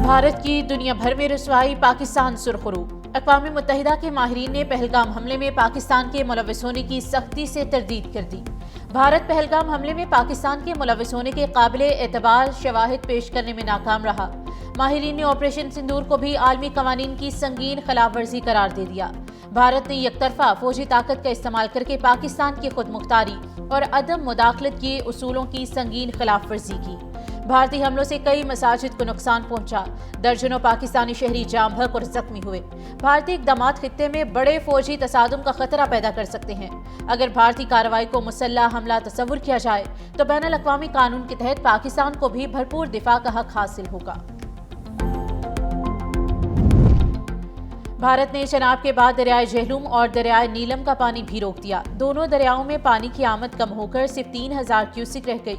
بھارت کی دنیا بھر میں رسوائی، پاکستان سرخرو۔ اقوام متحدہ کے ماہرین نے پہلگام حملے میں پاکستان کے ملوث ہونے کی سختی سے تردید کر دی۔ بھارت پہلگام حملے میں پاکستان کے ملوث ہونے کے قابل اعتبار شواہد پیش کرنے میں ناکام رہا۔ ماہرین نے آپریشن سندور کو بھی عالمی قوانین کی سنگین خلاف ورزی قرار دے دیا۔ بھارت نے یک طرفہ فوجی طاقت کا استعمال کر کے پاکستان کی خود مختاری اور عدم مداخلت کے اصولوں کی سنگین خلاف ورزی کی۔ بھارتی حملوں سے کئی مساجد کو نقصان پہنچا، درجنوں پاکستانی شہری جاں بحق اور زخمی ہوئے۔ بھارتی اقدامات خطے میں بڑے فوجی تصادم کا خطرہ پیدا کر سکتے ہیں۔ اگر بھارتی کارروائی کو مسلح حملہ تصور کیا جائے تو بین الاقوامی قانون کے تحت پاکستان کو بھی بھرپور دفاع کا حق حاصل ہوگا۔ بھارت نے چناب کے بعد دریائے جہلم اور دریائے نیلم کا پانی بھی روک دیا۔ دونوں دریاؤں میں پانی کی آمد کم ہو کر صرف 3000 کیوسک رہ گئی۔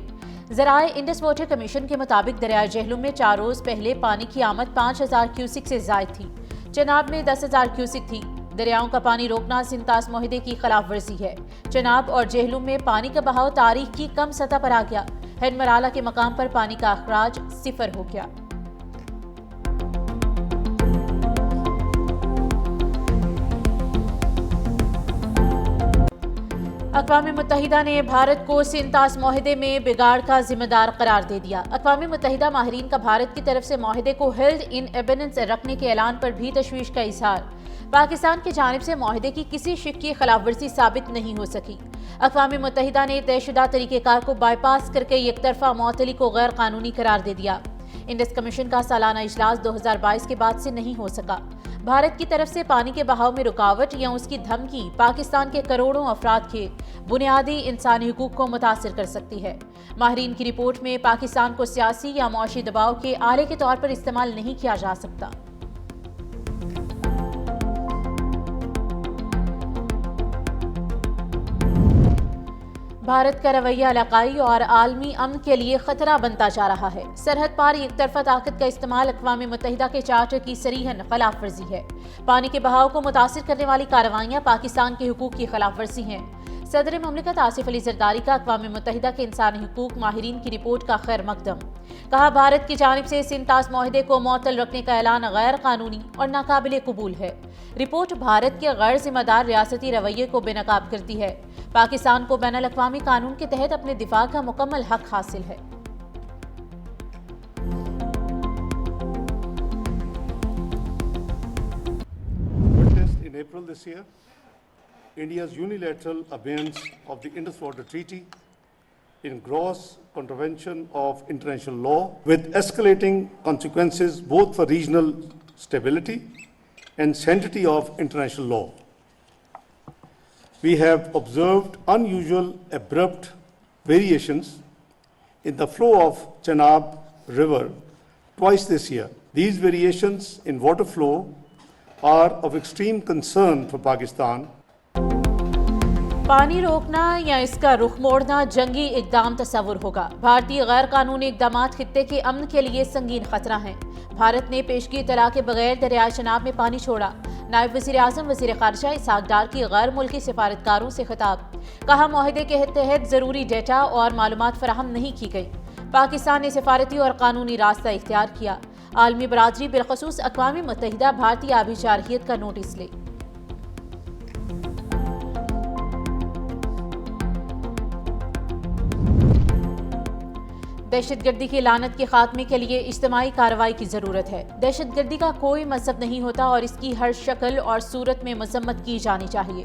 ذرائع انڈس واٹر کمیشن کے مطابق دریائے جہلم میں 4 روز پہلے پانی کی آمد 5000 کیوسک سے زائد تھی، چناب میں 10000 کیوسک تھی۔ دریاؤں کا پانی روکنا سنتاس معاہدے کی خلاف ورزی ہے۔ چناب اور جہلم میں پانی کا بہاؤ تاریخ کی کم سطح پر آ گیا۔ ہنمرالہ کے مقام پر پانی کا اخراج 0 ہو گیا۔ اقوام متحدہ نے بھارت کو سنتاس معاہدے میں بگاڑ کا ذمہ دار قرار دے دیا۔ اقوام متحدہ ماہرین کا بھارت کی طرف سے معاہدے کو ہیلڈ ان ایبیننس رکھنے کے اعلان پر بھی تشویش کا اظہار۔ پاکستان کی جانب سے معاہدے کی کسی شق کی خلاف ورزی ثابت نہیں ہو سکی۔ اقوام متحدہ نے طے شدہ طریقہ کار کو بائی پاس کر کے یک طرفہ معطلی کو غیر قانونی قرار دے دیا۔ انڈس کمیشن کا سالانہ اجلاس 2022 کے بعد سے نہیں ہو سکا۔ بھارت کی طرف سے پانی کے بہاؤ میں رکاوٹ یا اس کی دھمکی پاکستان کے کروڑوں افراد کے بنیادی انسانی حقوق کو متاثر کر سکتی ہے۔ ماہرین کی رپورٹ میں پاکستان کو سیاسی یا معاشی دباؤ کے آلے کے طور پر استعمال نہیں کیا جا سکتا۔ بھارت کا رویہ علاقائی اور عالمی امن کے لیے خطرہ بنتا جا رہا ہے۔ سرحد پار یک طرفہ طاقت کا استعمال اقوام متحدہ کے چارٹر کی صریحاً خلاف ورزی ہے۔ پانی کے بہاؤ کو متاثر کرنے والی کارروائیاں پاکستان کے حقوق کی خلاف ورزی ہیں۔ صدر مملکت آصف علی زرداری کا اقوام متحدہ کے انسانی حقوق ماہرین کی رپورٹ کا خیر مقدم۔ کہا بھارت کی جانب سے سنتاس معاہدے کو معطل رکھنے کا اعلان غیر قانونی اور ناقابل قبول ہے۔ رپورٹ بھارت کے غیر ذمہ دار ریاستی رویے کو بے نقاب کرتی ہے۔ پاکستان کو بین الاقوامی قانون کے تحت اپنے دفاع کا مکمل حق حاصل ہے۔ In April this year, India's unilateral abeyance of the Indus Water Treaty in gross contravention of international law, with escalating consequences both for regional stability and sanctity of international law. We have observed unusual abrupt variations in the flow of Chenab River twice this year. These variations in water flow are of extreme concern for Pakistan. پانی روکنا یا اس کا رخ موڑنا جنگی اقدام تصور ہوگا۔ بھارتی غیر قانونی اقدامات خطے کے امن کے لیے سنگین خطرہ ہیں۔ بھارت نے پیشگی اطلاع کے بغیر دریائے چناب میں پانی چھوڑا۔ نائب وزیر اعظم وزیر خارجہ اسحاق ڈار کی غیر ملکی سفارتکاروں سے خطاب۔ کہا معاہدے کے تحت ضروری ڈیٹا اور معلومات فراہم نہیں کی گئی۔ پاکستان نے سفارتی اور قانونی راستہ اختیار کیا۔ عالمی برادری بالخصوص اقوام متحدہ بھارتی آبی جارحیت کا نوٹس لے۔ دہشت گردی کی لعنت کے خاتمے کے لیے اجتماعی کارروائی کی ضرورت ہے۔ دہشت گردی کا کوئی مذہب نہیں ہوتا اور اس کی ہر شکل اور صورت میں مذمت کی جانی چاہیے۔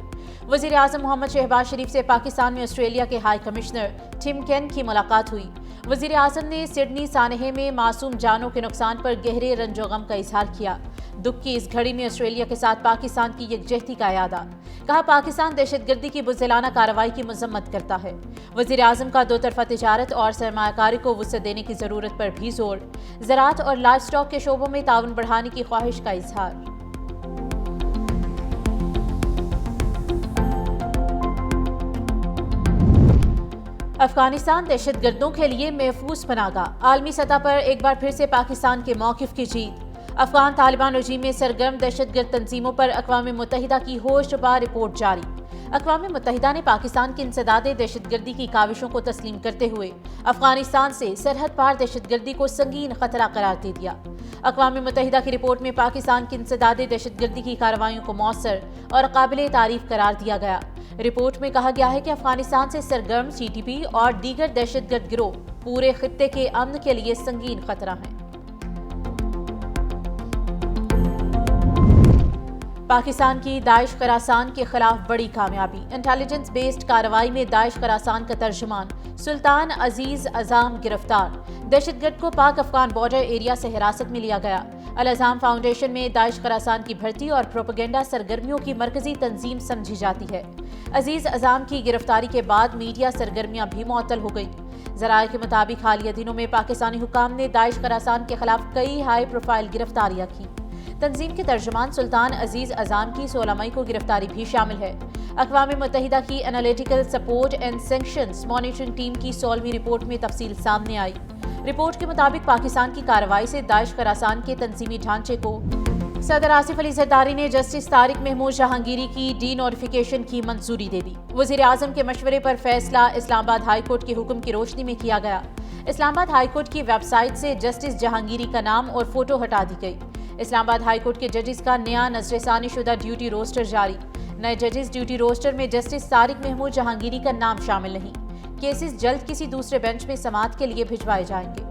وزیر اعظم محمد شہباز شریف سے پاکستان میں آسٹریلیا کے ہائی کمشنر ٹم کین کی ملاقات ہوئی۔ وزیر اعظم نے سڈنی سانحے میں معصوم جانوں کے نقصان پر گہرے رنج و غم کا اظہار کیا۔ دکھ کی اس گھڑی میں آسٹریلیا کے ساتھ پاکستان کی یکجہتی کا اعادہ۔ کہا پاکستان دہشت گردی کی بزدلانہ کارروائی کی مذمت کرتا ہے۔ وزیر اعظم کا 2 طرفہ تجارت اور سرمایہ کاری کو وسعت دینے کی ضرورت پر بھی زور۔ زراعت اور لائف سٹاک کے شعبوں میں تعاون بڑھانے کی خواہش کا اظہار۔ افغانستان دہشت گردوں کے لیے محفوظ پناہ گاہ۔ عالمی سطح پر ایک بار پھر سے پاکستان کے موقف کی جیت۔ افغان طالبان رجیم میں سرگرم دہشت گرد تنظیموں پر اقوام متحدہ کی ہوش بار رپورٹ جاری۔ اقوام متحدہ نے پاکستان کی انسداد دہشت گردی کی کاوشوں کو تسلیم کرتے ہوئے افغانستان سے سرحد پار دہشت گردی کو سنگین خطرہ قرار دے دیا۔ اقوام متحدہ کی رپورٹ میں پاکستان کی انسداد دہشت گردی کی کارروائیوں کو مؤثر اور قابل تعریف قرار دیا گیا۔ رپورٹ میں کہا گیا ہے کہ افغانستان سے سرگرم TTP اور دیگر دہشت گرد گروہ پورے خطے کے امن کے لیے سنگین خطرہ ہیں۔ پاکستان کی داعش خراسان کے خلاف بڑی کامیابی۔ انٹیلیجنس بیسڈ کارروائی میں داعش خراسان کا ترجمان سلطان عزیز اعظم گرفتار۔ دہشت گرد کو پاک افغان بارڈر ایریا سے حراست میں لیا گیا۔ الاعظم فاؤنڈیشن میں داعش خراسان کی بھرتی اور پروپیگنڈا سرگرمیوں کی مرکزی تنظیم سمجھی جاتی ہے۔ عزیز اعظم کی گرفتاری کے بعد میڈیا سرگرمیاں بھی معطل ہو گئیں۔ ذرائع کے مطابق حالیہ دنوں میں پاکستانی حکام نے داعش خراسان کے خلاف کئی ہائی پروفائل گرفتاریاں کی۔ تنظیم کے ترجمان سلطان عزیز اعظم کی 16 مئی کو گرفتاری بھی شامل ہے۔ اقوام متحدہ کی analytical support and sanctions monitoring team کی 16ویں رپورٹ میں تفصیل سامنے آئی۔ رپورٹ کے مطابق پاکستان کی کارروائی سے داعش خراسان کے تنظیمی ڈھانچے کو صدر آصف علی زرداری نے جسٹس طارق محمود جہانگیری کی ڈی نوٹیفیکیشن کی منظوری دے دی۔ وزیر اعظم کے مشورے پر فیصلہ اسلام آباد ہائی کورٹ کے حکم کی روشنی میں کیا گیا۔ اسلام آباد ہائی کورٹ کی ویب سائٹ سے جسٹس جہانگیری کا نام اور فوٹو ہٹا دی گئی۔ اسلام آباد ہائی کورٹ کے ججز کا نیا نظر ثانی شدہ ڈیوٹی روسٹر جاری۔ نئے ججز ڈیوٹی روسٹر میں جسٹس طارق محمود جہانگیری کا نام شامل نہیں۔ کیسز جلد کسی دوسرے بینچ میں سماعت کے لیے بھجوائے جائیں گے۔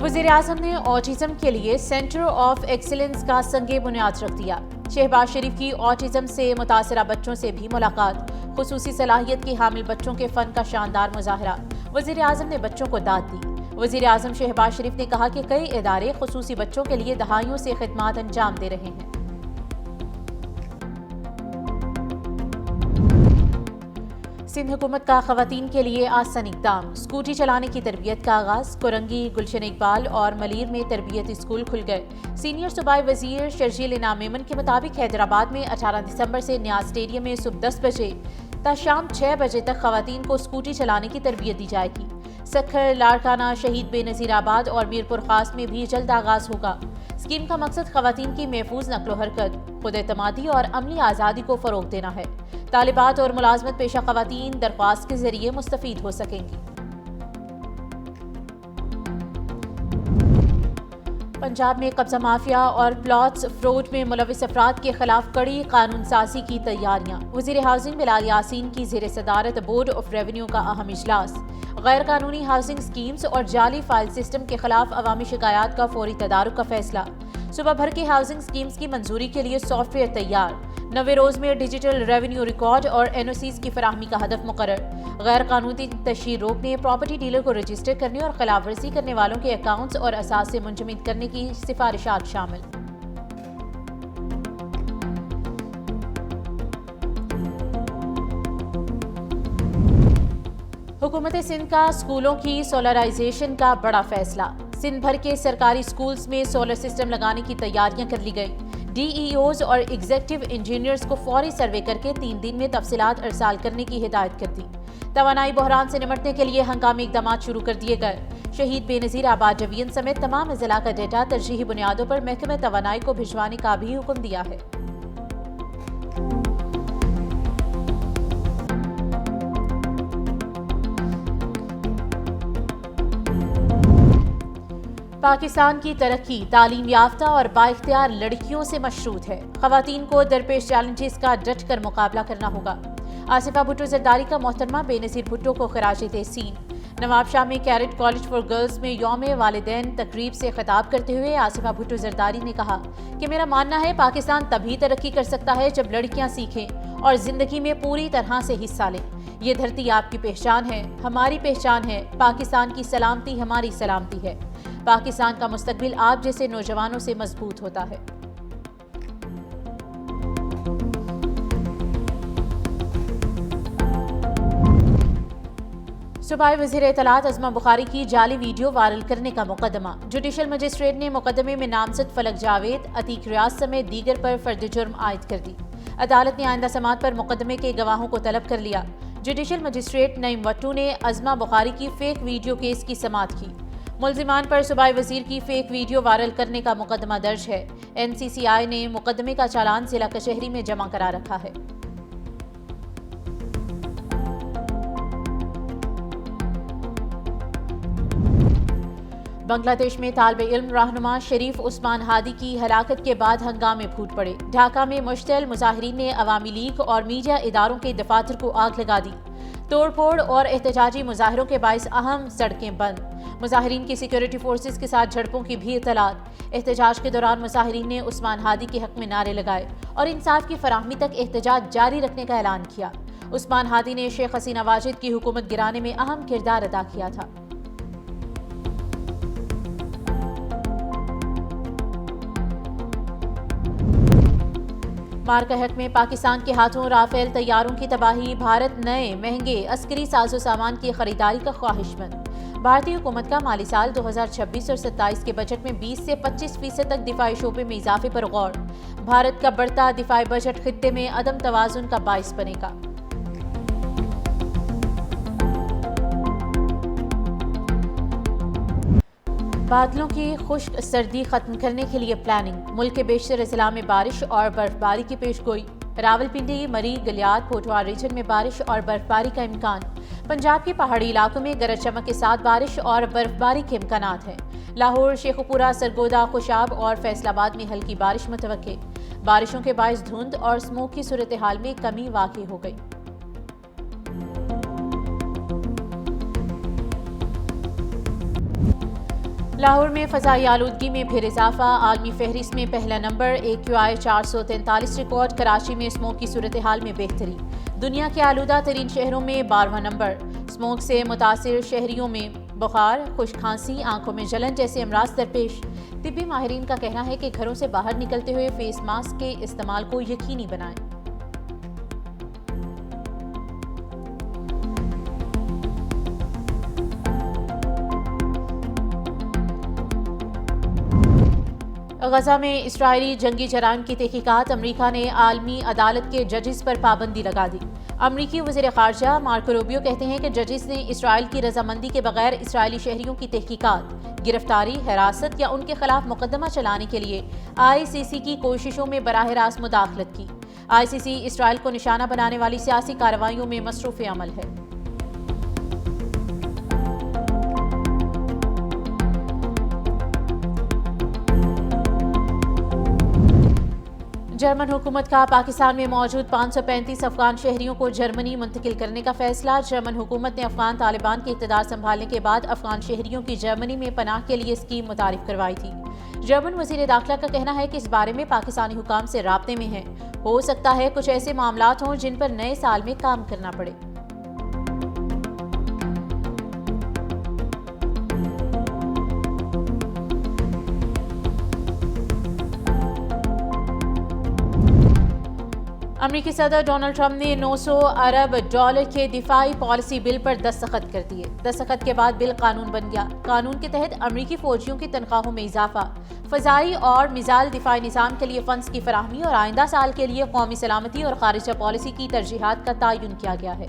وزیر اعظم نے آٹزم کے لیے سینٹر آف ایکسیلنس کا سنگ بنیاد رکھ دیا۔ شہباز شریف کی آٹزم سے متاثرہ بچوں سے بھی ملاقات۔ خصوصی صلاحیت کے حامل بچوں کے فن کا شاندار مظاہرہ۔ وزیر اعظم نے بچوں کو داد دی۔ وزیر اعظم شہباز شریف نے کہا کہ کئی ادارے خصوصی بچوں کے لیے دہائیوں سے خدمات انجام دے رہے ہیں۔ سندھ حکومت کا خواتین کے لیے آسان اقدام۔ اسکوٹی چلانے کی تربیت کا آغاز۔ کورنگی، گلشن اقبال اور ملیر میں تربیت اسکول کھل گئے۔ سینئر صوبائی وزیر شرجیل انعام میمن کے مطابق حیدرآباد میں 18 دسمبر سے نیاز اسٹیڈیم میں صبح 10 بجے تا شام 6 بجے تک خواتین کو اسکوٹی چلانے کی تربیت دی جائے گی۔ سکھر، لاڑکانہ، شہید بے نظیر آباد اور میرپور خاص میں بھی جلد آغاز ہوگا۔ اسکیم کا مقصد خواتین کی محفوظ نقل و حرکت، خود اعتمادی اور عملی آزادی کو فروغ دینا ہے۔ طالبات اور ملازمت پیشہ خواتین درخواست کے ذریعے مستفید ہو سکیں گی۔ پنجاب میں قبضہ مافیا اور پلاٹس فراڈ میں ملوث افراد کے خلاف کڑی قانون سازی کی تیاریاں۔ وزیر ہاؤسنگ بلال یاسین کی زیر صدارت بورڈ آف ریونیو کا اہم اجلاس۔ غیر قانونی ہاؤسنگ اسکیمز اور جعلی فائل سسٹم کے خلاف عوامی شکایات کا فوری تدارک کا فیصلہ۔ صوبہ بھر کے ہاؤسنگ اسکیمز کی منظوری کے لیے سافٹ ویئر تیار۔ 90 روز میں ڈیجیٹل ریونیو ریکارڈ اور NOCs کی فراہمی کا ہدف مقرر۔ غیر قانونی تشہیر روکنے، پراپرٹی ڈیلر کو رجسٹر کرنے اور خلاف ورزی کرنے والوں کے اکاؤنٹس اور اساس سے منجمد کرنے کی سفارشات شامل۔ حکومت سندھ کا اسکولوں کی سولرائزیشن کا بڑا فیصلہ۔ سندھ بھر کے سرکاری اسکولز میں سولر سسٹم لگانے کی تیاریاں کر لی گئیں۔ DEOs اور ایگزیکٹو انجینئرز کو فوری سروے کر کے 3 دن میں تفصیلات ارسال کرنے کی ہدایت کر دی۔ توانائی بحران سے نمٹنے کے لیے ہنگامی اقدامات شروع کر دیے گئے۔ شہید بے نظیر آباد ڈویژن سمیت تمام اضلاع کا ڈیٹا ترجیحی بنیادوں پر محکمہ توانائی کو بھجوانے کا بھی حکم دیا ہے۔ پاکستان کی ترقی تعلیم یافتہ اور بااختیار لڑکیوں سے مشروط ہے۔ خواتین کو درپیش چیلنجز کا ڈٹ کر مقابلہ کرنا ہوگا۔ آصفہ بھٹو زرداری کا محترمہ بے نظیر بھٹو کو خراج تحسین۔ نواب شاہ میں کیڈٹ کالج فار گرلز میں یوم والدین تقریب سے خطاب کرتے ہوئے آصفہ بھٹو زرداری نے کہا کہ میرا ماننا ہے پاکستان تبھی ترقی کر سکتا ہے جب لڑکیاں سیکھیں اور زندگی میں پوری طرح سے حصہ لیں۔ یہ دھرتی آپ کی پہچان ہے، ہماری پہچان ہے۔ پاکستان کی سلامتی ہماری سلامتی ہے۔ پاکستان کا مستقبل آپ جیسے نوجوانوں سے مضبوط ہوتا ہے۔ صوبائی وزیر اطلاعات عظمہ بخاری کی جعلی ویڈیو وائرل کرنے کا مقدمہ۔ جوڈیشل مجسٹریٹ نے مقدمے میں نامزد فلک جاوید، عتیق ریاض سمیت دیگر پر فرد جرم عائد کر دی۔ عدالت نے آئندہ سماعت پر مقدمے کے گواہوں کو طلب کر لیا۔ جوڈیشل مجسٹریٹ نعیم وٹو نے عظمہ بخاری کی فیک ویڈیو کیس کی سماعت کی۔ ملزمان پر صوبائی وزیر کی فیک ویڈیو وائرل کرنے کا مقدمہ درج ہے۔ NCCI نے مقدمے کا چالان ضلع کچہری میں جمع کرا رکھا ہے۔ بنگلہ دیش میں طالب علم رہنما شریف عثمان ہادی کی ہلاکت کے بعد ہنگامے پھوٹ پڑے۔ ڈھاکہ میں مشتعل مظاہرین نے عوامی لیگ اور میڈیا اداروں کے دفاتر کو آگ لگا دی۔ توڑ پھوڑ اور احتجاجی مظاہروں کے باعث اہم سڑکیں بند۔ مظاہرین کی سیکورٹی فورسز کے ساتھ جھڑپوں کی بھی اطلاعات۔ احتجاج کے دوران مظاہرین نے عثمان ہادی کے حق میں نعرے لگائے اور انصاف کی فراہمی تک احتجاج جاری رکھنے کا اعلان کیا۔ عثمان ہادی نے شیخ حسینہ واجد کی حکومت گرانے میں اہم کردار ادا کیا تھا۔ مارکا حق میں پاکستان کے ہاتھوں رافیل طیاروں کی تباہی، بھارت نئے مہنگے عسکری ساز و سامان کی خریداری کا خواہش مند۔ بھارتی حکومت کا مالی سال 2026 اور 27 کے بجٹ میں 20 سے 25% تک دفاعی شعبے میں اضافے پر غور۔ بھارت کا بڑھتا دفاعی بجٹ خطے میں عدم توازن کا باعث بنے گا۔ بادلوں کی خشک سردی ختم کرنے کے لیے پلاننگ، ملک کے بیشتر اضلاع میں بارش اور برف باری کی پیش گوئی۔ راولپنڈی، مری، گلیات، پوٹوار ریجن میں بارش اور برف باری کا امکان۔ پنجاب کے پہاڑی علاقوں میں گرج چمک کے ساتھ بارش اور برف باری کے امکانات ہیں۔ لاہور، شیخوپورہ، سرگودا، خوشاب اور فیصل آباد میں ہلکی بارش متوقع۔ بارشوں کے باعث دھند اور اسموگ کی صورتحال میں کمی واقع ہو گئی۔ لاہور میں فضائی آلودگی میں پھر اضافہ، عالمی فہرست میں پہلا نمبر، AQI 443 ریکارڈ۔ کراچی میں اسموگ کی صورتحال میں بہتری، دنیا کے آلودہ ترین شہروں میں 12واں نمبر۔ اسموگ سے متاثر شہریوں میں بخار، خشک کھانسی، آنکھوں میں جلن جیسے امراض درپیش۔ طبی ماہرین کا کہنا ہے کہ گھروں سے باہر نکلتے ہوئے فیس ماسک کے استعمال کو یقینی بنائیں۔ غزہ میں اسرائیلی جنگی جرائم کی تحقیقات، امریکہ نے عالمی عدالت کے ججز پر پابندی لگا دی۔ امریکی وزیر خارجہ مارکو روبیو کہتے ہیں کہ ججز نے اسرائیل کی رضامندی کے بغیر اسرائیلی شہریوں کی تحقیقات، گرفتاری، حراست یا ان کے خلاف مقدمہ چلانے کے لیے ICC کی کوششوں میں براہ راست مداخلت کی۔ ICC اسرائیل کو نشانہ بنانے والی سیاسی کارروائیوں میں مصروف عمل ہے۔ جرمن حکومت کا پاکستان میں موجود 535 افغان شہریوں کو جرمنی منتقل کرنے کا فیصلہ۔ جرمن حکومت نے افغان طالبان کے اقتدار سنبھالنے کے بعد افغان شہریوں کی جرمنی میں پناہ کے لیے اسکیم متعارف کروائی تھی۔ جرمن وزیر داخلہ کا کہنا ہے کہ اس بارے میں پاکستانی حکام سے رابطے میں ہیں۔ ہو سکتا ہے کچھ ایسے معاملات ہوں جن پر نئے سال میں کام کرنا پڑے۔ امریکی صدر ڈونلڈ ٹرمپ نے 900 ارب ڈالر کے دفاعی پالیسی بل پر دستخط کر دیے۔ دستخط کے بعد بل قانون بن گیا۔ قانون کے تحت امریکی فوجیوں کی تنخواہوں میں اضافہ، فضائی اور میزائل دفاعی نظام کے لیے فنڈز کی فراہمی اور آئندہ سال کے لیے قومی سلامتی اور خارجہ پالیسی کی ترجیحات کا تعین کیا گیا ہے۔